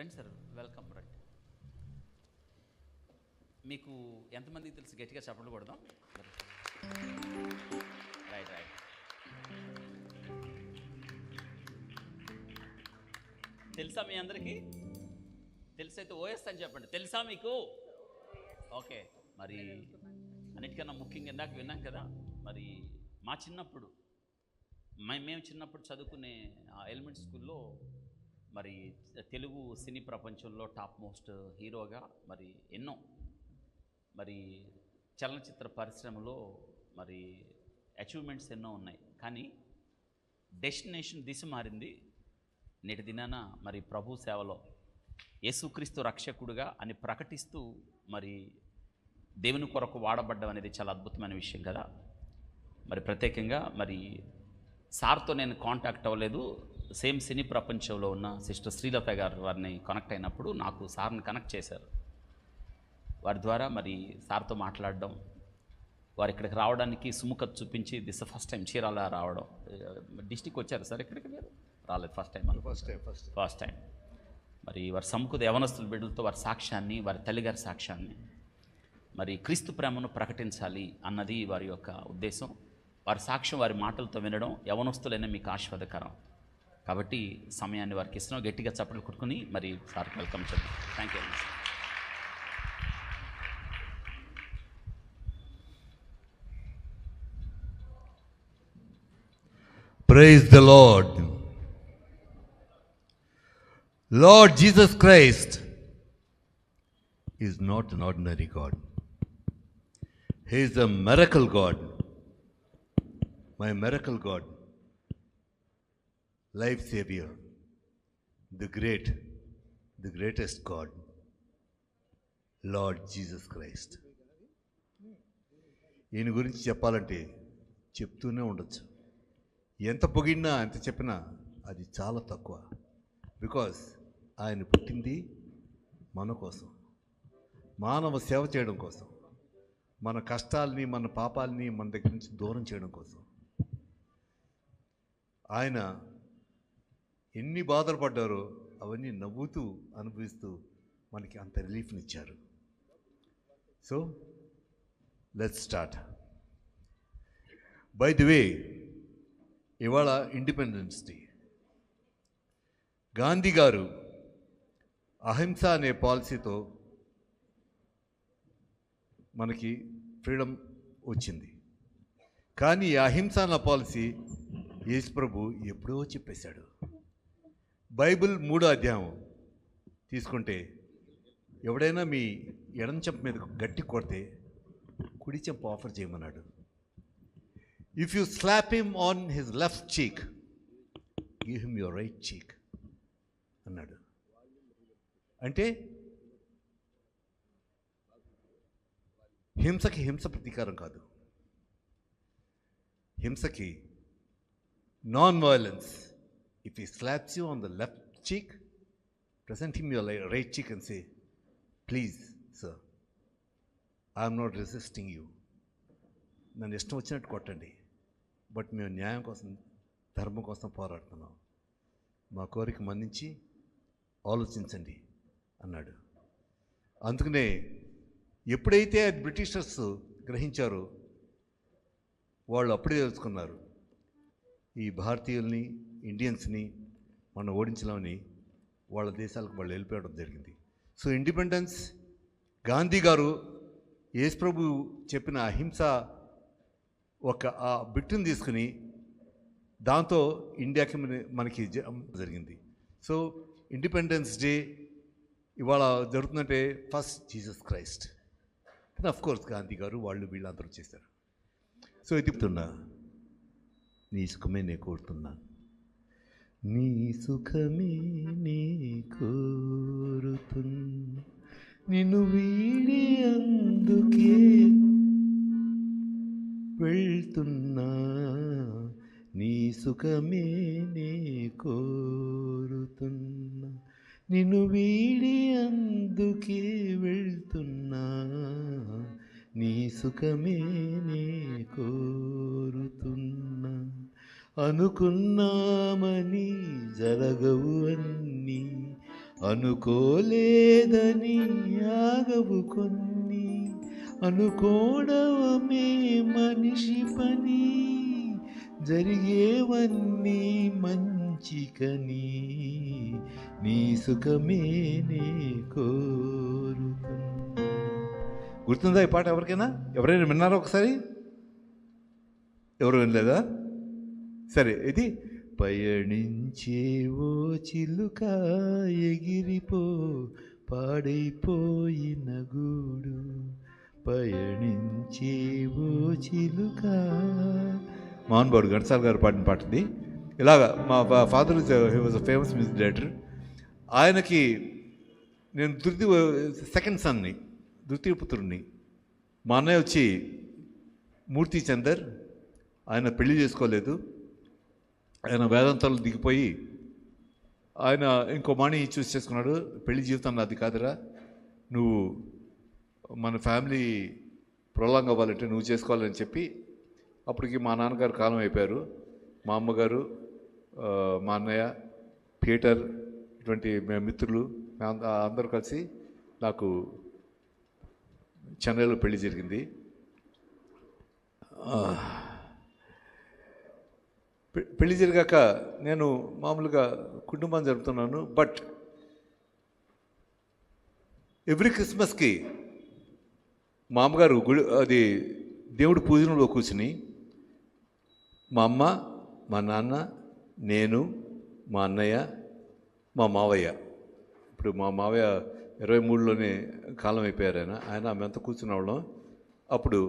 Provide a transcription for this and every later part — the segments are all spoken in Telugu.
రండి సార్, వెల్కమ్. రండి. మీకు ఎంతమందికి తెలుసు? గట్టిగా చప్పట్లు కొడదాం. Right right. తెలుసా మీ అందరికీ? తెలిసైతే ఓఎస్ అని చెప్పండి. తెలుసా మీకు? ఓకే. మరి అన్నిటికన్నా ముఖ్యంగా ఇందాక విన్నాం కదా, మరి మా చిన్నప్పుడు మేము చిన్నప్పుడు చదువుకునే ఎలిమెంటరీ స్కూల్లో మరి తెలుగు సినీ ప్రపంచంలో టాప్ మోస్ట్ హీరోగా మరి ఎన్నో మరి చలనచిత్ర పరిశ్రమలో మరి అచీవ్మెంట్స్ ఎన్నో ఉన్నాయి. కానీ డెస్టినేషన్ దిశ మారింది. నేటి దినాన మరి ప్రభు సేవలో యేసుక్రీస్తు రక్షకుడుగా అని ప్రకటిస్తూ మరి దేవుని కొరకు వాడబడ్డం అనేది చాలా అద్భుతమైన విషయం కదా. మరి ప్రత్యేకంగా మరి సార్తో నేను కాంటాక్ట్ అవ్వలేదు. సేమ్ సినీ ప్రపంచంలో ఉన్న సిస్టర్ శ్రీలత గారు వారిని కనెక్ట్ అయినప్పుడు నాకు సార్ని కనెక్ట్ చేశారు. వారి ద్వారా మరి సార్తో మాట్లాడడం, వారు ఇక్కడికి రావడానికి సుముఖత చూపించి దిస్ ఫస్ట్ టైం చీరాల రావడం. డిస్టిక్ వచ్చారు సార్ ఇక్కడికి? మీరు రాలేదు? First time. మరి వారి సముఖత యవనస్తుల బిడ్డలతో వారి సాక్ష్యాన్ని, వారి తల్లిగారి సాక్ష్యాన్ని, మరి క్రీస్తు ప్రేమను ప్రకటించాలి అన్నది వారి యొక్క ఉద్దేశం. వారి సాక్ష్యం, వారి మాటలతో వినడం యవనస్తులైన మీకు ఆశీర్వాదకరం. కాబట్టి సమయాన్ని వారికి ఇస్తున్నాం. గట్టిగా చప్పట్లు కొట్టుకుని మరి సార్కి వెల్కమ్ చేద్దాం. Thank you. Praise the Lord. Lord Jesus Christ is not an ordinary God. He is a miracle God. My miracle God, life savior, the greatest God, Lord Jesus Christ. ఈయన గురించి చెప్పాలంటే చెప్తూనే ఉండొచ్చు. ఎంత పొగిడినా ఎంత చెప్పినా అది చాలా తక్కువ. బికాజ్ ఆయన పుట్టింది మన కోసం, మానవ సేవ చేయడం కోసం, మన కష్టాలని, మన పాపాలని మన దగ్గర నుంచి దూరం చేయడం కోసం. ఆయన ఎన్ని బాధలు పడ్డారో అవన్నీ నవ్వుతూ అనుభవిస్తూ మనకి అంత రిలీఫ్నిచ్చారు. So let's start. By the way, ఇవాళ ఇండిపెండెన్స్ డే. గాంధీ గారు అహింస అనే పాలసీతో మనకి ఫ్రీడమ్ వచ్చింది. కానీ ఈ అహింస అన్న పాలసీ యేసు ప్రభు ఎప్పుడో చెప్పేశాడు. బైబిల్ 3వ అధ్యాయం తీసుకుంటే, ఎవడైనా మీ ఎడం చెంప మీద గట్టి కొడితే కుడి చెంప ఆఫర్ చేయమన్నాడు. If you slap him on his left cheek, give him your right cheek అన్నాడు. అంటే హింసకి హింస ప్రతీకారం కాదు. హింసకి non violence. If he slaps you on the left cheek, present him your right cheek and say, please sir, I am not resisting you. నన్ను ఇష్టం వచ్చినట్టు కొట్టండి, బట్ మేము న్యాయం కోసం, ధర్మం కోసం పోరాడుతున్నాం. మా కోరిక మన్నించి ఆలోచించండి అన్నాడు. అందుకనే ఎప్పుడైతే బ్రిటిషర్స్ గ్రహించారో వాళ్ళు అప్పుడే తెలుసుకున్నారు, ఈ భారతీయుల్ని, ఇండియన్స్ని మనం ఓడించలేమని. వాళ్ళ దేశాలకు వాళ్ళు వెళ్ళిపోవడం జరిగింది. సో ఇండిపెండెన్స్, గాంధీ గారు యేసు ప్రభు చెప్పిన అహింస ఒక ఆ బిట్టును తీసుకుని దాంతో ఇండియాకి మనకి జరిగింది. సో ఇండిపెండెన్స్ డే ఇవాళ జరుగుతుందంటే first Jesus Christ, of course Gandhi గారు వాళ్ళు వీళ్ళందరూ చేశారు. సో ఇది చెప్తున్నా, నీ సుఖమే నేను కోరుతున్నా, నీ సుఖమే నీ కోరుతున్నా, నిన్ను వీడి అందుకే వెళ్తున్నా, నీ సుఖమే నే కోరుతున్నా, నిన్ను వీడి అందుకే వెళ్తున్నా, నీ సుఖమే నే కోరుతున్నా. అనుకున్నామని జరగవు అన్నీ, అనుకోలేదని ఆగవు కొన్ని, అనుకోవడమే మనిషి పని, జరిగేవన్నీ మంచికని, నీ సుఖమే నే కోరుకున్నా. గుర్తుందా ఈ పాట ఎవరికైనా? ఎవరైనా విన్నారా ఒకసారి? ఎవరు వినలేదా? సరే, ఇది పయనించేవో చిలుక ఎగిరిపో పాడైపోయిన గూడు, పయనించేవో చిలుక. మోహన్బాబు ఘంటసాల గారు పాడిన పాటది. ఇలాగా మా father he was a famous music director. ఆయనకి నేను సెకండ్ సన్ని, ద్వితీయ పుత్రుడిని. మా అన్నయ్య వచ్చి మూర్తి చందర్, ఆయన పెళ్లి చేసుకోలేదు. ఆయన వేదాంతాలు దిగిపోయి ఆయన ఇంకో మాణి చూస్ చేసుకున్నాడు. పెళ్లి జీవితం నాది కాదురా, నువ్వు మన ఫ్యామిలీ ప్రొలాంగ్ అవ్వాలంటే నువ్వు చేసుకోవాలని చెప్పి, అప్పటికి మా నాన్నగారు కాలం అయిపోయారు. మా అమ్మగారు, మా అన్నయ్య, పీటర్, ఇటువంటి మిత్రులు అందరూ కలిసి నాకు చెన్నైలో పెళ్లి జరిగింది. పెళ్లి జరిగాక నేను మామూలుగా కుటుంబాన్ని జరుపుతున్నాను. బట్ ఎవ్రీ క్రిస్మస్కి మా అమ్మగారు అది దేవుడి పూజనలో కూర్చుని మా అమ్మ, మా నాన్న, నేను, మా అన్నయ్య, మా మావయ్య, ఇప్పుడు మా మావయ్య 23లోనే కాలం అయిపోయారు. ఆయన మేమంతా కూర్చునేవాళ్ళం. అప్పుడు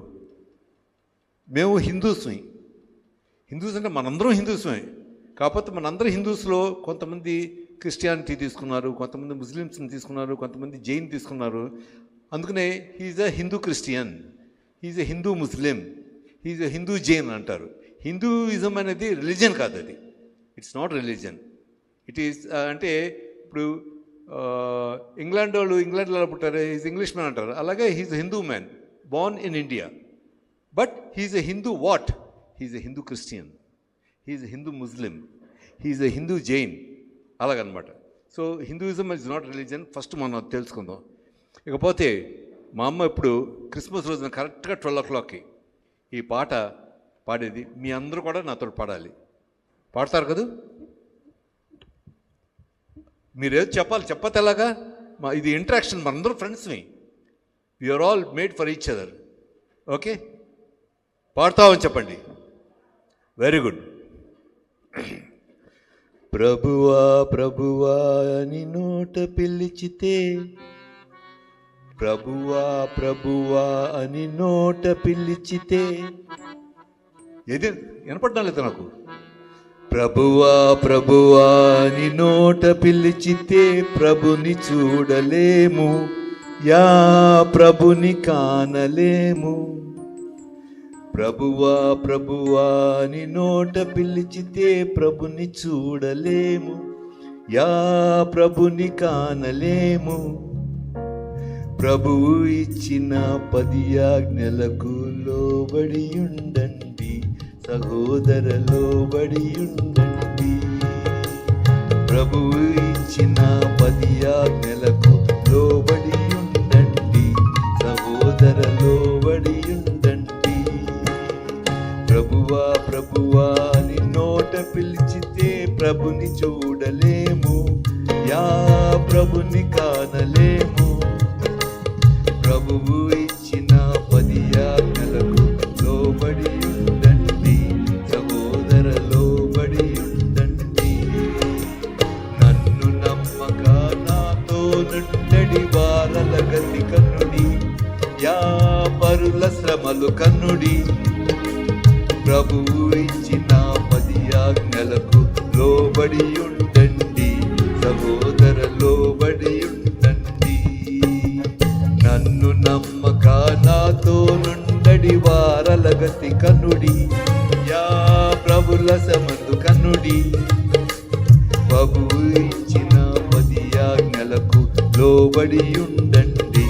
మేము హిందూస్ అంటే మనందరం హిందూస్మే. కాకపోతే మనందరం హిందూస్లో కొంతమంది క్రిస్టియానిటీ తీసుకున్నారు, కొంతమంది ముస్లిమ్స్ని తీసుకున్నారు, కొంతమంది జైన్ తీసుకున్నారు. అందుకనే he's a Hindu Christian, he's a Hindu Muslim, he's a Hindu Jain అంటారు. హిందూయిజం అనేది రిలీజన్ కాదు, అది it's not religion. It is అంటే ఇప్పుడు ఇంగ్లాండ్లో పుట్టారు, హీజ్ ఇంగ్లీష్ మ్యాన్ అంటారు. అలాగే he's Hindu man born in India, but he's a Hindu what? He's a Hindu Christian, he's a Hindu Muslim, he's a Hindu Jain, అలాగనమాట. So Hinduism is not religion, first మనం అది తెలుసుకుందాం. ఇకపోతే మా అమ్మ ఇప్పుడు క్రిస్మస్ రోజున కరెక్ట్గా 12 o'clockకి ఈ పాట పాడేది. మీ అందరూ కూడా నాతో పాడాలి. పాడతారు కదా? మీరేదో చెప్పాలి, చెప్పతే ఎలాగా? ఇది ఇంటరాక్షన్, మనందరూ ఫ్రెండ్స్ని, we're all made for each other. Okay, పాడతామని చెప్పండి. Very good. ప్రభువా ప్రభువా అని నోట పిలిచితే, ప్రభువా ప్రభువా అని నోట పిలిచితే, ఏది వినపడ్డా లేదా నాకు? ప్రభువా ప్రభువా అని నోట పిలిచితే ప్రభుని చూడలేము, యా ప్రభుని కానలేము. ప్రభువా ప్రభువా అని నోట పిలిచితే ప్రభుని చూడలేము, యా ప్రభుని కానలేము. ప్రభువు ఇచ్చిన 10 ఆజ్ఞలకు లోబడి ఉండండి, సహోదర లోబడి ఉండండి. ప్రభువు ఇచ్చిన 10 ఆజ్ఞలకు లోబడి ఉండండి, సహోదర లోబడి ఉండండి. ప్రభువా ప్రభువా అని నోట పిలిచితే ప్రభుని చూడలేము, యా ప్రభుని కానలేము. ప్రభువు ఇచ్చిన 10 ఆజ్ఞలకు లోబడి ఉండండి, సహోదర లోబడి ఉండండి. నన్ను నమ్మక నాతో నుండడి వారల గతి కన్నుడి, యా పరుల శ్రమలు కన్నుడి. ప్రభువు ఇచ్చిన 10 ఆజ్ఞలకు లోబడి ఉండండి, సహోదర లోబడి ఉండండి. నన్ను నమ్మక నాతో నుండడి వారల గతి కన్నుడి, యా ప్రభుల శ్రమలు కన్నుడి. ప్రభువు ఇచ్చిన 10 ఆజ్ఞలకు లోబడి ఉండండి,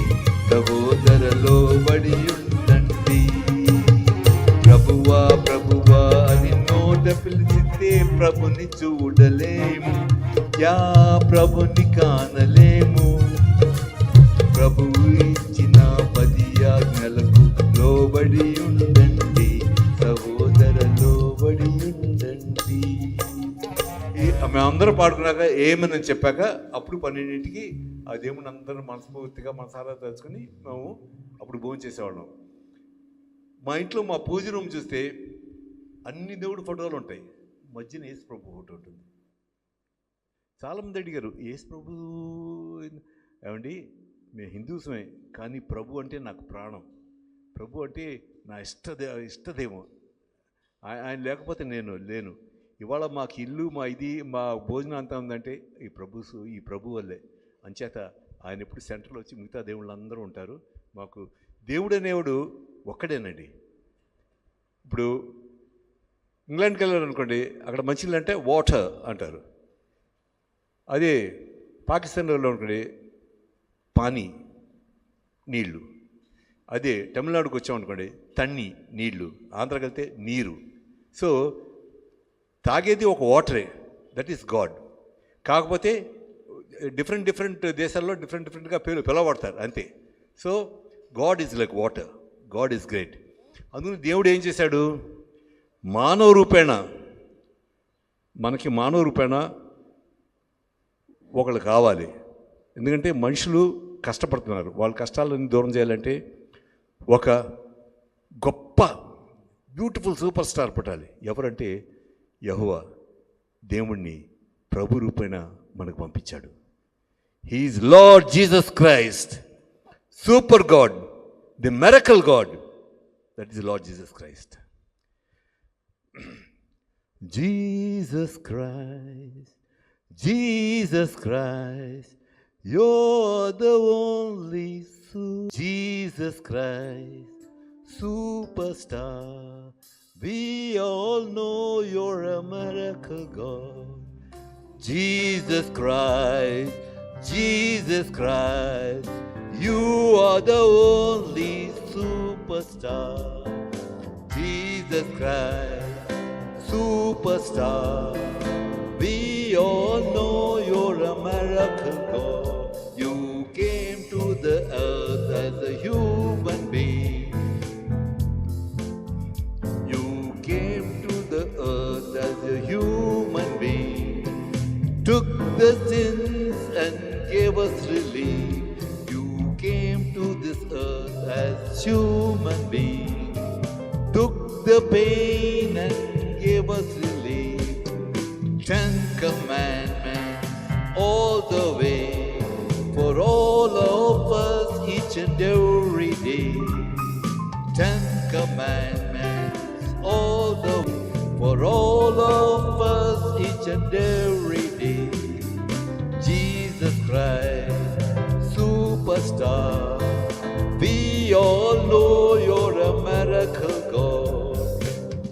సహోదర లోబడి ఉండండి. ప్రభువా ప్రభువా అని నోట పిలిచితే ప్రభుని చూడలేము, యా ప్రభుని కానలేము. ప్రభువు ఇచ్చిన 10 ఆజ్ఞలకు లోబడి ఉండండి సహోదర, లోబడి ఉండండి. మేమందరం పాడుకున్నాక ఏమని చెప్పాక అప్పుడు 12ంటికి ఆ దేవుని అందరం మనస్ఫూర్తిగా మనసారా తెలుసుకుని మేము అప్పుడు భోజనం చేసేవాళ్ళం. మా ఇంట్లో మా పూజ రూమ్ చూస్తే అన్ని దేవుడి ఫోటోలు ఉంటాయి, మధ్యన యేసు ప్రభు ఫోటో ఉంటుంది. చాలామంది అడిగారు, యేసు ప్రభు ఏమండి మేము హిందూస్మే కానీ ప్రభు అంటే నాకు ప్రాణం, ప్రభు అంటే నా ఇష్టదైవం, ఆయన లేకపోతే నేను లేను. ఇవాళ మాకు ఇల్లు మా భోజనం అంతా ఉందంటే ఈ ప్రభు వల్లే. అంచేత ఆయన ఎప్పుడు సెంటర్లో వచ్చి మిగతా దేవుళ్ళు అందరూ ఉంటారు. మాకు దేవుడు అనేవాడు ఒక్కడేనండి. ఇప్పుడు ఇంగ్లాండ్కి వెళ్ళారు అనుకోండి, అక్కడ మంచినీళ్ళు అంటే వాటర్ అంటారు. అదే పాకిస్తాన్లో అనుకోండి పానీ నీళ్ళు. అదే తమిళనాడుకు వచ్చామనుకోండి తన్ని నీళ్ళు, ఆంధ్రాకి వెళ్తే నీరు. సో తాగేది ఒక వాటరే, దట్ ఈస్ గాడ్. కాకపోతే డిఫరెంట్ దేశాల్లో డిఫరెంట్గా పిలవబడతారు అంతే. So God is like water, God is great. అందుకని దేవుడు ఏం చేశాడు, మానవ రూపేణ ఒకళ్ళు కావాలి. ఎందుకంటే మనుషులు కష్టపడుతున్నారు, వాళ్ళ కష్టాలను దూరం చేయాలంటే ఒక గొప్ప బ్యూటిఫుల్ సూపర్ స్టార్ పుట్టాలి. ఎవరంటే యెహోవా దేవుణ్ణి ప్రభు రూపేణ మనకు పంపించాడు. He is lord Jesus Christ, super God, the miracle God, that is lord Jesus Christ. Jesus Christ, Jesus Christ, you're the only Jesus Christ, superstar. We all know you're a miracle God. Jesus Christ, Jesus Christ, you are the only superstar. Jesus Christ, superstar. We all know you're a miracle God. You came to the earth as a human being. You came to the earth as a human being. Took the sins and gave us relief. You came to this earth as human being. Took the pain and gave us relief. 10 commandments all the way for all of us each and every day. 10 commandments all the way for all of us each and every day. Jesus Christ, superstar. We all know you're a miracle God.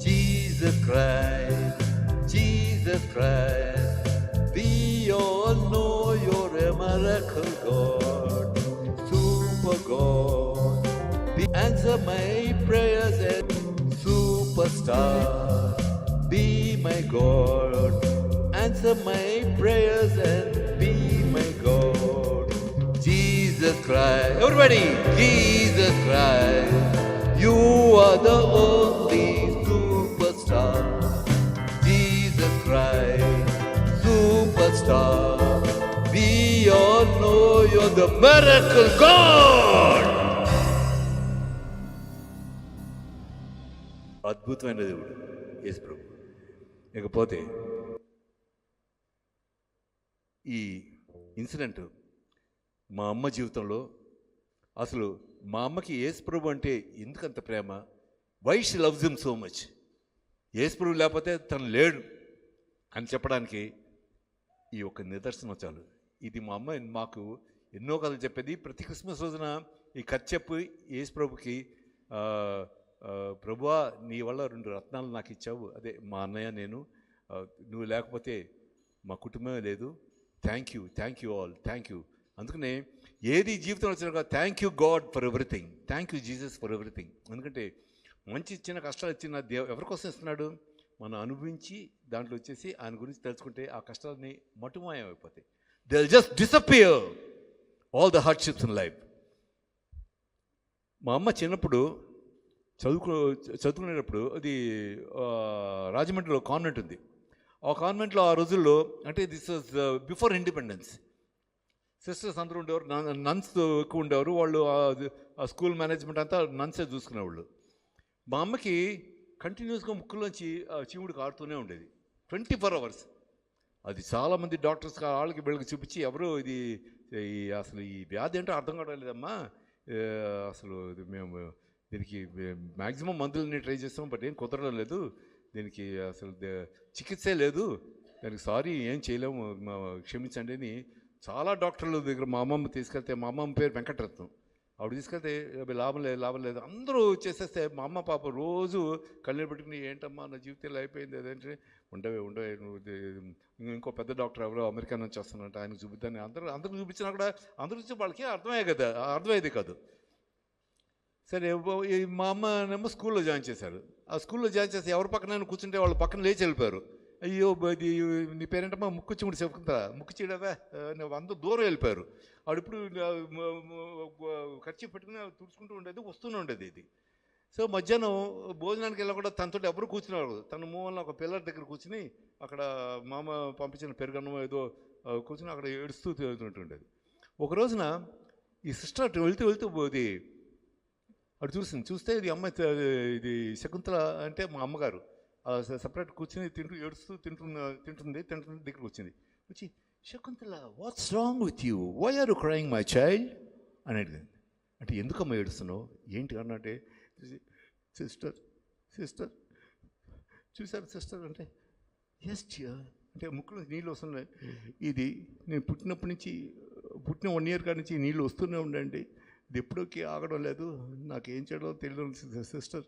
Jesus Christ, Jesus Christ. We all know you're a miracle God, super God. Be answer my prayers and superstar. Be my God. Answer my prayers and be my God. Jesus Christ. Everybody, Jesus Christ. You are the only superstar. Jesus Christ, superstar. We all know you're the miracle God. అద్భుతమైన దేవుడు యేసు ప్రభు. ఇకపోతే ఈ ఇన్సిడెంట్ మా అమ్మ జీవితంలో అసలు మా అమ్మకి యేసు ప్రభు అంటే ఎందుకంత ప్రేమ, why she loves him so much, Yesu ప్రభు లేకపోతే తను లేడు అని చెప్పడానికి ఈ ఒక నిదర్శనం చాలు. ఇది మా అమ్మ మాకు ఎన్నో కథలు చెప్పేది. ప్రతి క్రిస్మస్ రోజున ఈ కథ చెప్పి యేసు ప్రభుకి, ప్రభువా నీ వల్ల 2 రత్నాలు నాకు ఇచ్చావు, అదే మా అన్నయ్య నేను, నువ్వు లేకపోతే మా కుటుంబమే లేదు, thank you all, thank you. అందుకనే ఏది జీవితంలో వచ్చినా thank you God for everything, thank you Jesus for everything. ఎందుకంటే మంచి చిన్న కష్టాలు ఇచ్చిన ఎవరి కోసం ఇస్తున్నాడు, మనం అనుభవించి దాంట్లో వచ్చేసి ఆయన గురించి తెలుసుకుంటే ఆ కష్టాలని మటుమాయం అయిపోతాయి. They will just disappear all the hardships in life. మా అమ్మ చిన్నప్పుడు చదువుకునేటప్పుడు అది రాజమండ్రిలో కాన్వెంట్ ఉంది. ఆ కాన్వెంట్లో ఆ రోజుల్లో అంటే this was before independence. Sisters అందరూ ఉండేవారు, నన్స్ ఎక్కువ ఉండేవారు. వాళ్ళు ఆ స్కూల్ మేనేజ్మెంట్ అంతా నన్సే చూసుకునేవాళ్ళు. మా అమ్మకి కంటిన్యూస్గా ముక్కులోంచి చీముడు కారుతూనే ఉండేది 24 hours. అది చాలామంది డాక్టర్స్ వాళ్ళకి వీళ్ళకి చూపించి ఎవరు ఇది అసలు ఈ వ్యాధి ఏంటో అర్థం కావట్లేదమ్మా, అసలు మేము దీనికి మ్యాక్సిమం మందులని ట్రై చేస్తాం, బట్ ఏం కుదరడం లేదు, దీనికి అసలు చికిత్సే లేదు, దానికి సారీ ఏం చేయలేము, క్షమించండి అని చాలా డాక్టర్ల దగ్గర మా అమ్మమ్మ తీసుకెళ్తే, మా అమ్మమ్మ పేరు వెంకటరత్నం, ఆవిడ తీసుకెళ్తే లాభం లేదు అందరూ చేసేస్తే మా అమ్మ పాప రోజు కళ్ళని పెట్టుకుని ఏంటమ్మా నా జీవితంలో అయిపోయింది అదేంటి, ఉండవే నువ్వు ఇంకో పెద్ద డాక్టర్ ఎవరో అమెరికా నుంచి వస్తున్నట్టు ఆయనకు చూపిద్దాన్ని అందరూ చూపించినా కూడా అందరూ చూసి వాళ్ళకి అర్థమయ్యేది కాదు. సరే మా అమ్మనేమో స్కూల్లో జాయిన్ చేశారు. ఆ స్కూల్లో జాయిన్ చేసి ఎవరి పక్కన కూర్చుంటే వాళ్ళు పక్కన లేచి వెళ్ళిపోయారు. అయ్యో అది నీ పేరేంటమ్మా ముక్కు చిముడు చెప్పుకుంటా, ముక్కు చీడవా, అందరూ దూరం వెళ్ళిపోయారు. ఆవిడప్పుడు ఖర్చు పెట్టుకుని తుడుచుకుంటూ ఉండేది, వస్తూనే ఉండేది ఇది. సో మధ్యాహ్నం భోజనానికి వెళ్ళా కూడా తనతో ఎవరు కూర్చునేవారు. తన మూలంలో ఒక పిల్లర్ దగ్గర కూర్చుని అక్కడ మామ పంపించిన పెరుగన్నం ఏదో కూర్చుని అక్కడ ఏడుస్తూ తిరుగుతుంటుండేది. ఒక రోజున ఈ సిస్టర్ వెళ్తూ పోది అటు చూస్తే ఇది అమ్మాయి, ఇది శకుంతల అంటే మా అమ్మగారు సపరేట్ కూర్చుని ఏడుస్తూ తింటుంది దగ్గరకు వచ్చి Shakuntala what's wrong with you, why are you crying my child అని అడిగింది. అంటే ఎందుకమ్మా ఏడుస్తున్నావు ఏంటి అన్నట్టే, సిస్టర్ చూసారు సిస్టర్ అంటే ఎస్ అంటే ముక్కులో నీళ్ళు వస్తున్నాయి, ఇది నేను పుట్టినప్పటి నుంచి పుట్టిన 1 year కాడి నుంచి నీళ్ళు వస్తూనే ఉండండి, ఇది ఎప్పుడోకి ఆగడం లేదు, నాకు ఏం చేయడం తెలియదు సిస్టర్,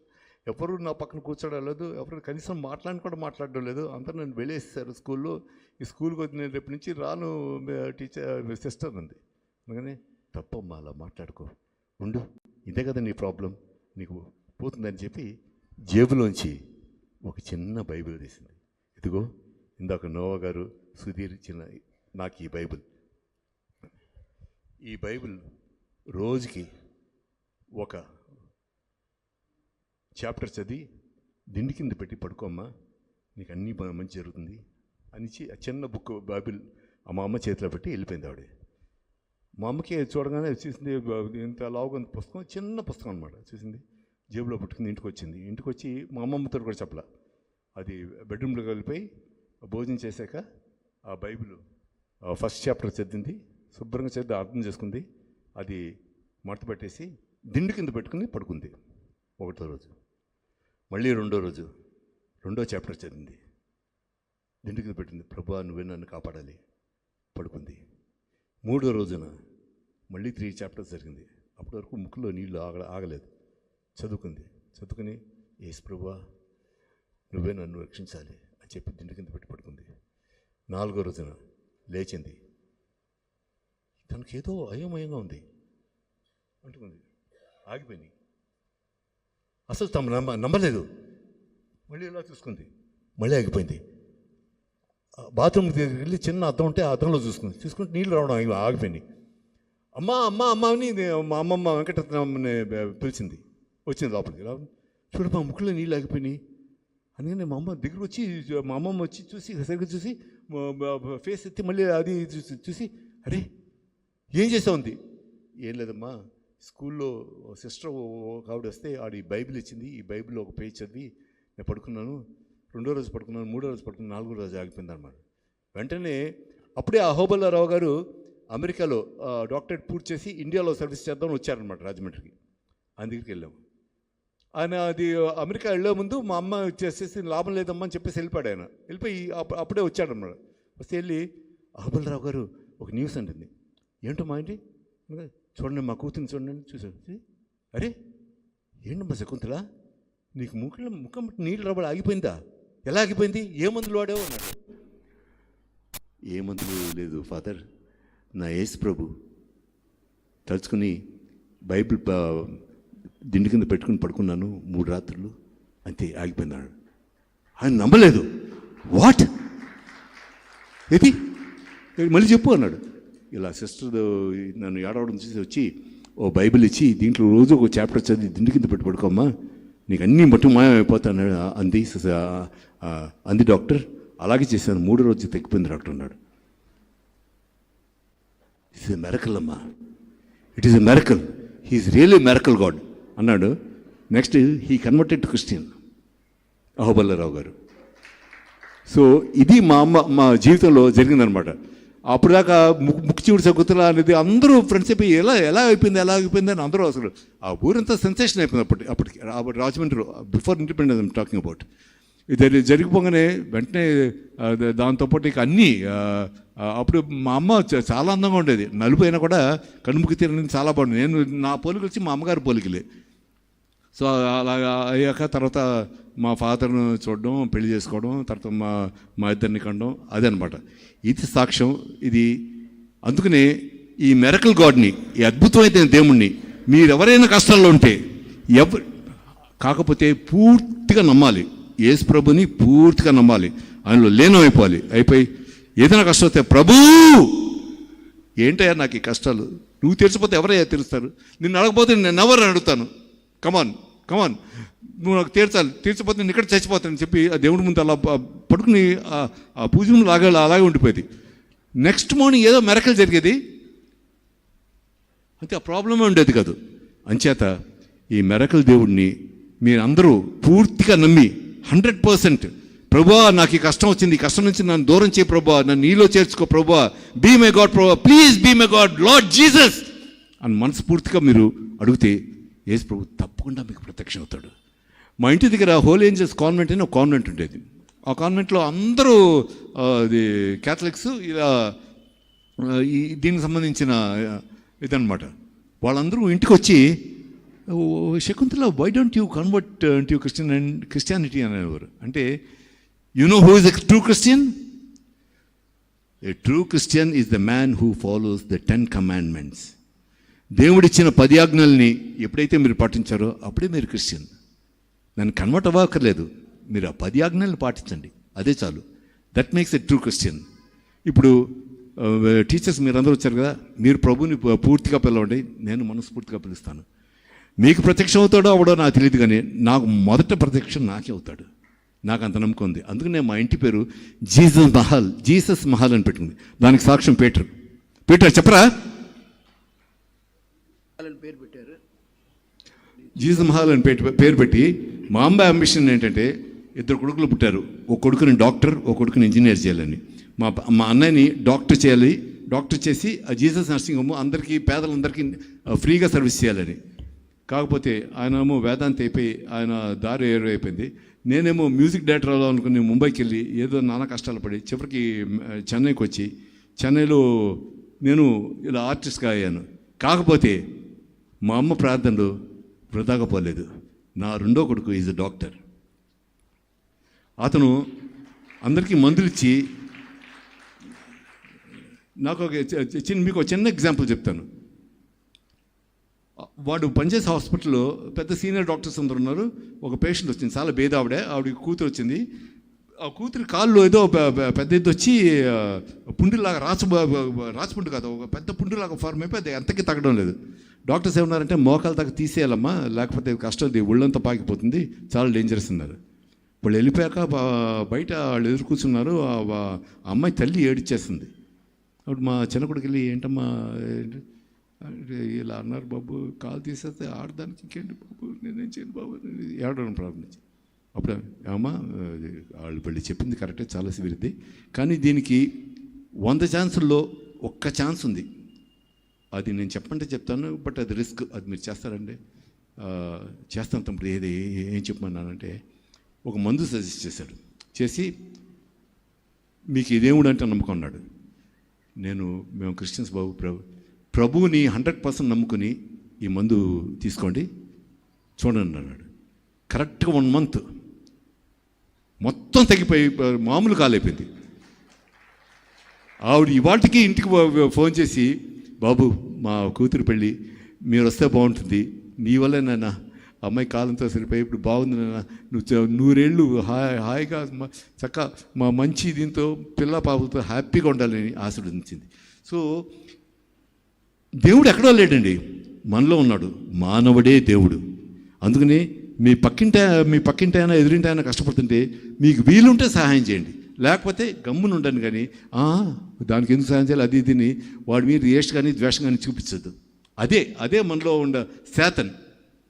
ఎవరు నా పక్కన కూర్చోడం లేదు, ఎవరు కనీసం మాట్లాడడం లేదు, అందరూ నన్ను వెళ్ళేస్తారు స్కూల్లో, ఈ స్కూల్కి వచ్చి నేను రేపు నుంచి రాను టీచర్ సిస్టర్ అంది. అందుకని తప్పమ్మా అలా మాట్లాడుకో, ఉండు, ఇదే కదా నీ ప్రాబ్లం, నీకు పోతుందని చెప్పి జేబులోంచి ఒక చిన్న బైబిల్ తీసింది. ఇదిగో ఇందాక నోవా గారు సుధీర్ ఇచ్చిన నాకు ఈ బైబిల్ రోజుకి ఒక చాప్టర్ చదివి దిండి కింద పెట్టి పడుకోమ్మా, నీకు అన్నీ మంచి జరుగుతుంది అని ఆ చిన్న బుక్ బైబిల్ మా అమ్మ చేతిలో పెట్టి వెళ్ళిపోయింది ఆవిడ. మా అమ్మకి చూడగానే చూసింది ఇంత లావుగా పుస్తకం, చిన్న పుస్తకం అనమాట, చూసింది జేబులో పెట్టుకుంది, ఇంటికి వచ్చి మా అమ్మమ్మతో కూడా చెప్పలా, అది బెడ్రూమ్లోకి వెళ్ళిపోయి భోజనం చేశాక ఆ బైబిల్ ఫస్ట్ చాప్టర్ చదివింది, శుభ్రంగా చదివి అర్థం చేసుకుంది, అది మడత పెట్టేసి దిండు కింద పెట్టుకుని పడుకుంది. ఒకటో రోజు మళ్ళీ రెండో చాప్టర్ చదివింది, దిండు కింద పెట్టింది, ప్రభువా నువ్వే నన్ను కాపాడాలి, పడుకుంది. మూడో రోజున మళ్ళీ 3 chapters జరిగింది, అప్పటి వరకు ముక్కులో నీళ్ళు ఆగలేదు, చదువుకుని యేసు ప్రభువా నువ్వే నన్ను రక్షించాలి అని చెప్పి దిండు కింద పెట్టి పడుకుంది. 4వ రోజున లేచింది, తనకేదో అయోమయంగా ఉంది అంటుకుంది, ఆగిపోయింది, అసలు తమ నమ్మలేదు, మళ్ళీ ఇలా చూసుకుంది, మళ్ళీ ఆగిపోయింది. బాత్రూమ్ దగ్గరికి వెళ్ళి చిన్న అద్దం ఉంటే ఆ అద్దంలో చూసుకుంటే నీళ్ళు రావడం ఆగిపోయింది. అమ్మా అని మా అమ్మమ్మ వెంకటరత్నమ్మని పిలిచింది, వచ్చింది లోపలికి, చూడు మా ముక్కులో నీళ్ళు ఆగిపోయినాయి అందుకని మా అమ్మమ్మ వచ్చి చూసి సరిగ్గా చూసి ఫేస్ ఎత్తి మళ్ళీ అది చూసి అరే ఏం చేసావు ఉంది. ఏం లేదమ్మా, స్కూల్లో సిస్టర్ ఆవిడ వస్తే ఆవిడ ఈ బైబిల్ ఇచ్చింది, ఈ బైబిల్లో ఒక పేజ్ చదివి నేను పడుకున్నాను, 2వ రోజు పడుకున్నాను, 3వ రోజు పడుకున్నాను, 4వ రోజు ఆగిపోయింది అనమాట. వెంటనే అప్పుడే అహోబల్లారావు గారు అమెరికాలో డాక్టరేట్ పూర్తి చేసి ఇండియాలో సర్వీస్ చేద్దామని వచ్చారనమాట రాజమండ్రికి. ఆయన దగ్గరికి వెళ్ళాము. ఆయన అది అమెరికా వెళ్ళే ముందు మా అమ్మ చేసేసి లాభం లేదమ్మా అని చెప్పేసి వెళ్ళిపోయాడు. ఆయన వెళ్ళిపోయి అప్పుడే వచ్చాడన్నమాట. వస్తే వెళ్ళి అహోబల్లారావు గారు ఒక న్యూస్ అంటుంది, ఏంటో మా ఇంటి చూడండి మా కూతురిని చూడండి. చూసాడు, అరే ఏంటమ్మా శకుంతల నీకు ముఖం నీళ్ళు రాబడి ఆగిపోయిందా, ఎలా ఆగిపోయింది, ఏ మందులు వాడావు అన్నాడు. ఏ మందులు లేదు ఫాదర్, నా యేసు ప్రభు తలుచుకుని బైబిల్ దిండి కింద పెట్టుకుని పడుకున్నాను 3 రాత్రులు, అంతే ఆగిపోయినాడు. ఆయన నమ్మలేదు. వాట్ ఏది మళ్ళీ చెప్పు అన్నాడు. ఇలా సిస్టర్ నన్ను ఏడవడం చూసి వచ్చి ఓ బైబిల్ ఇచ్చి దీంట్లో రోజు ఒక చాప్టర్ చదివి దిండి కింద పెట్టి పడుకోమ్మా, నీకు అన్నీ మట్టు మాయమైపోతాను అంది డాక్టర్. అలాగే చేశాను, 3 రోజు తగ్గిపోయింది డాక్టర్ అన్నాడు. ఇట్స్ ఎ మెరకల్ అమ్మా, it is a miracle, he's really miracle god అన్నాడు. Next he converted to Christian, Ahoballarao గారు. సో ఇది మా జీవితంలో జరిగిందనమాట. అప్పుడు దాకా ముక్కిచూడు సగుతులా అనేది అందరూ ఫ్రెండ్స్ అయిపోయి ఎలా అయిపోయింది అని అందరూ అసలు ఆ ఊరంతా సెన్సేషన్ అయిపోయింది అప్పటికి రాజమండ్రిలో, before independence I'm talking about. ఇది జరిగిపోగానే వెంటనే దాంతోపాటు ఇక అన్నీ అప్పుడు మా అమ్మ చాలా అందంగా ఉండేది, నలుపు అయినా కూడా కనుముక్కి తీరని చాలా బాగుంది. నేను నా పోలికలు వచ్చి మా అమ్మగారి పోలికలే. సో అలాగా అయ్యాక తర్వాత మా ఫాదర్ను చూడడం, పెళ్లి చేసుకోవడం, తర్వాత మా ఇద్దరిని కనడం, అదే అనమాట. ఇది సాక్ష్యం. ఇది అందుకనే ఈ మెరకల్ గాడ్ని, ఈ అద్భుతమైన దేవుణ్ణి మీరు ఎవరైనా కష్టాల్లో ఉంటే కాకపోతే పూర్తిగా నమ్మాలి. యేసు ప్రభుని పూర్తిగా నమ్మాలి, ఆయనలో లీనమైపోవాలి. అయిపోయి ఏదైనా కష్టం వస్తే ప్రభూ ఏంటయ్యా నాకు ఈ కష్టాలు, నువ్వు తీర్చిపోతే ఎవరయ్యా తీరుస్తారు, నిన్ను అడగపోతే నేను ఎవరు అడుగుతాను, కమాన్ నువ్వు నాకు తీర్చిపోతే నేను ఇక్కడ చచ్చిపోతానని చెప్పి ఆ దేవుడి ముందు అలా పడుకుని ఆ పూజ అలాగే ఉండిపోయేది. నెక్స్ట్ మార్నింగ్ ఏదో మెరకల్ జరిగేది, అయితే ఆ ప్రాబ్లమే ఉండేది కాదు. అంచేత ఈ మెరకల్ దేవుడిని మీరందరూ పూర్తిగా నమ్మి 100% ప్రభువా నాకు ఈ కష్టం వచ్చింది, ఈ కష్టం నుంచి నన్ను దూరం చేయి ప్రభువా, నన్ను నీలో చేర్చుకో ప్రభువా, బీ మై గాడ్ ప్రభువా, please be my God Lord Jesus అని మనస్ఫూర్తిగా మీరు అడిగితే యేసు ప్రభు తప్పకుండా మీకు ప్రత్యక్షం అవుతాడు. మా ఇంటి దగ్గర హోలీ ఏంజల్స్ కాన్వెంట్ అని ఒక కాన్వెంట్ ఉండేది. ఆ కాన్వెంట్లో అందరూ ఇది క్యాథలిక్స్, ఇలా దీనికి సంబంధించిన ఇదనమాట. వాళ్ళందరూ ఇంటికి వచ్చి Shakuntala why don't you convert to Christianity అనేవారు. అంటే you know who is a true Christian? A true Christian is the man who follows the 10 commandments. దేవుడిచ్చిన 10 ఆజ్ఞల్ని ఎప్పుడైతే మీరు పాటించారో అప్పుడే మీరు క్రిస్టియన్. దాన్ని కన్వర్ట్ అవ్వక్కర్లేదు, మీరు ఆ 10 ఆజ్ఞల్ని పాటించండి, అదే చాలు. That makes a true Christian. ఇప్పుడు టీచర్స్ మీరందరూ వచ్చారు కదా, మీరు ప్రభుని పూర్తిగా పిలవండి, నేను మనస్ఫూర్తిగా పిలుస్తాను. మీకు ప్రత్యక్షం అవుతాడో అవడో నాకు తెలియదు, కానీ నాకు మొదట ప్రత్యక్షం నాకే అవుతాడు, నాకు అంత నమ్మకం ఉంది. అందుకనే మా ఇంటి పేరు జీసస్ మహల్ అని పెట్టింది. దానికి సాక్ష్యం పీటర్ చెప్పరా, పేరు పెట్టారు. జీసస్ మహల్ అని పేరు పెట్టి మా అమ్మ అంబిషన్ ఏంటంటే 2 కొడుకులు పుట్టారు. ఒక కొడుకుని డాక్టర్, ఒక కొడుకుని ఇంజనీర్ చేయాలని. మా అన్నయ్యని డాక్టర్ చేయాలి, డాక్టర్ చేసి ఆ జీసస్ నర్సింగ్ హోమ్ అందరికీ పేదలందరికీ ఫ్రీగా సర్వీస్ చేయాలని. కాకపోతే ఆయనేమో వేదాంతి అయిపోయి ఆయన దారి అయిపోయింది. నేనేమో మ్యూజిక్ డైరెక్టర్ అనుకుని ముంబైకి వెళ్ళి ఏదో నానా కష్టాలు పడి చివరికి చెన్నైకి వచ్చి చెన్నైలో నేను ఇలా ఆర్టిస్ట్గా అయ్యాను. కాకపోతే మా అమ్మ ప్రార్థనలు వృధాగా పోలేదు. నా 2వ కొడుకు ఈజ్ ఎ డాక్టర్. అతను అందరికీ మందులు ఇచ్చి నాకు మీకు ఒక చిన్న ఎగ్జాంపుల్ చెప్తాను. వాడు పనిచేసే హాస్పిటల్లో పెద్ద సీనియర్ డాక్టర్స్ అందరు ఉన్నారు. ఒక పేషెంట్ వచ్చింది, చాలా భేద ఆవిడకి కూతురు వచ్చింది. ఆ కూతురి కాళ్ళు ఏదో పెద్ద ఇది వచ్చి పుండిలాగా రాచపుండు కాదు, ఒక పెద్ద పుండిలాగా ఫార్మ్ అయిపోయి అది ఎంతకీ తగ్గడం లేదు. డాక్టర్స్ ఏమన్నారంటే మోకాలు దాకా తీసేయాలమ్మా, లేకపోతే కష్టం, ఒళ్ళంతా పాకిపోతుంది, చాలా డేంజరస్ అన్నారు. వాళ్ళు వెళ్ళిపోయాక బయట వాళ్ళు ఎదురు కూర్చున్నారు. ఆ అమ్మాయి తల్లి ఏడిచ్చేస్తుంది. అప్పుడు మా చిన్న కొడుకు వెళ్ళి ఏంటమ్మా ఇలా అన్నారు బాబు, కాలు తీసేస్తే ఆడదానికి ఇంకేంటి బాబు, నేనేం చేయను బాబు, ఏడవడం ప్రారంభించి. అప్పుడు అమ్మా వాళ్ళు వెళ్ళి చెప్పింది కరెక్టే, చాలా సివిరిది, కానీ దీనికి 100 ఛాన్సుల్లో 1 ఛాన్స్ ఉంది. అది నేను చెప్పంటే చెప్తాను, బట్ అది రిస్క్. అది మీరు చేస్తారండి? చేస్తాను తమ్ముడు. ఏం చెప్పమన్నానంటే ఒక మందు సజెస్ట్ చేశాడు. చేసి మీకు ఇదేముడు అంటే నమ్మకం అన్నాడు. మేము క్రిస్టియన్స్ బాబు, ప్రభువుని 100% నమ్ముకుని ఈ మందు తీసుకోండి చూడండి అన్నాడు. కరెక్ట్గా 1 month మొత్తం తగ్గిపోయి మామూలు కాలైపోయింది. ఆవిడ ఇవాటికి ఇంటికి ఫోన్ చేసి, బాబు మా కూతురు పెళ్ళి మీరు వస్తే బాగుంటుంది, నీ వల్లే నాన్న అమ్మాయి కాలంతో సరిపోయి ఇప్పుడు బాగుంది నాన్న, నువ్వు నూరేళ్ళు హాయిగా చక్కగా మా మంచి దీంతో పిల్ల పాపలతో హ్యాపీగా ఉండాలని ఆశీర్వదించింది. సో దేవుడు ఎక్కడో లేడండి, మనలో ఉన్నాడు. మానవుడే దేవుడు. అందుకని మీ పక్కింటి అయినా ఎదురింటి అయినా కష్టపడుతుంటే మీకు వీలుంటే సహాయం చేయండి, లేకపోతే గమ్మున ఉండండి. కానీ దానికి ఎందుకు సహాయం చేయాలి అది ఇదిని వాడి మీద రియేషన్ కానీ ద్వేషం కానీ చూపించద్దు. అదే మనలో ఉండ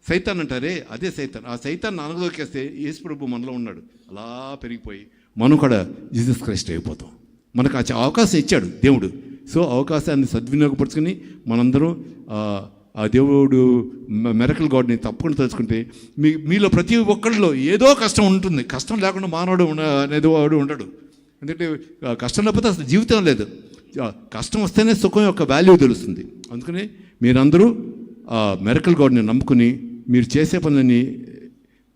సైతాన్ అంటారే, అదే సైతాన్. ఆ సైతాన్ని అనగదొక్కేస్తే యేసు ప్రభు మనలో ఉన్నాడు. అలా పెరిగిపోయి మనం కూడా జీసస్ క్రైస్ట్ అయిపోతాం. మనకు ఆ అవకాశం ఇచ్చాడు దేవుడు. సో అవకాశాన్ని సద్వినియోగపరుచుకొని మనందరం ఆ దేవుడు మిరకల్ గాడ్ని తప్పకుండా తెలుసుకుంటే మీలో ప్రతి ఒక్కరిలో ఏదో కష్టం ఉంటుంది. కష్టం లేకుండా మానవుడు అనేది వాడు ఉండడు. ఎందుకంటే కష్టం లేకపోతే అసలు జీవితం లేదు. కష్టం వస్తేనే సుఖం యొక్క వాల్యూ తెలుస్తుంది. అందుకని మీరందరూ ఆ మిరకల్ గాడ్ని నమ్ముకుని మీరు చేసే పనులని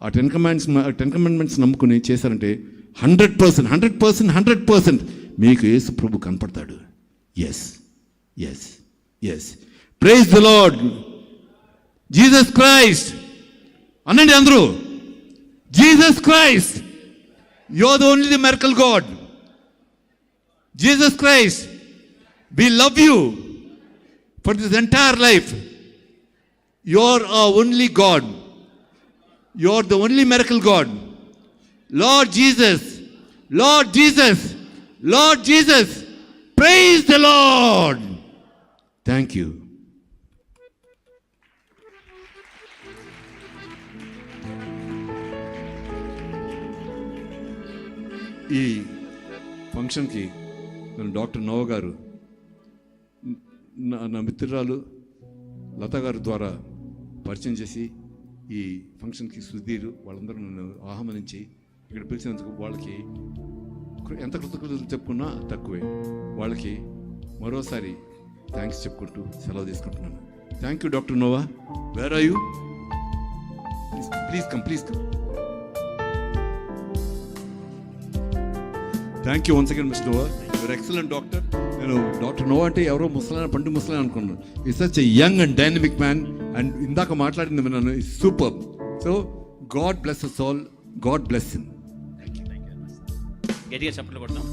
ఆ 10 కమాండ్మెంట్స్ నమ్ముకుని చేశారంటే 100% మీకు యేసు ప్రభు కనపడతాడు. Yes praise the Lord. Jesus Christ అనండి అందరూ. Jesus Christ, you are the only miracle God. Jesus Christ, we love you for this entire life. You are our only God. You are the only miracle God. Lord Jesus, Lord Jesus, Lord Jesus, praise the Lord. Thank you. ఈ ఫంక్షన్కి నన్ను డాక్టర్ నోవా గారు, నా మిత్రురాలు లత గారు ద్వారా పరిచయం చేసి ఈ ఫంక్షన్కి సుధీర్ వాళ్ళందరూ నన్ను ఆహ్వానించి ఇక్కడ పిలిచినందుకు వాళ్ళకి ఎంత కృతజ్ఞతలు చెప్పుకున్నా తక్కువే. వాళ్ళకి మరోసారి థ్యాంక్స్ చెప్పుకుంటూ సెలవు తీసుకుంటున్నాను. Thank you doctor Noah. Where are you? Please come. Thank you once again mister Noah. Your excellent doctor. నేను డాక్టర్ నోవా అంటే ఎవరో పండు ముసలాయన అనుకున్నాను. It's such a young and dynamic man. And ఇందాక మాట్లాడింది విన్నాను, it's super. So God bless us all. God bless him. గట్టిగా చప్పట్లు కొడతాం.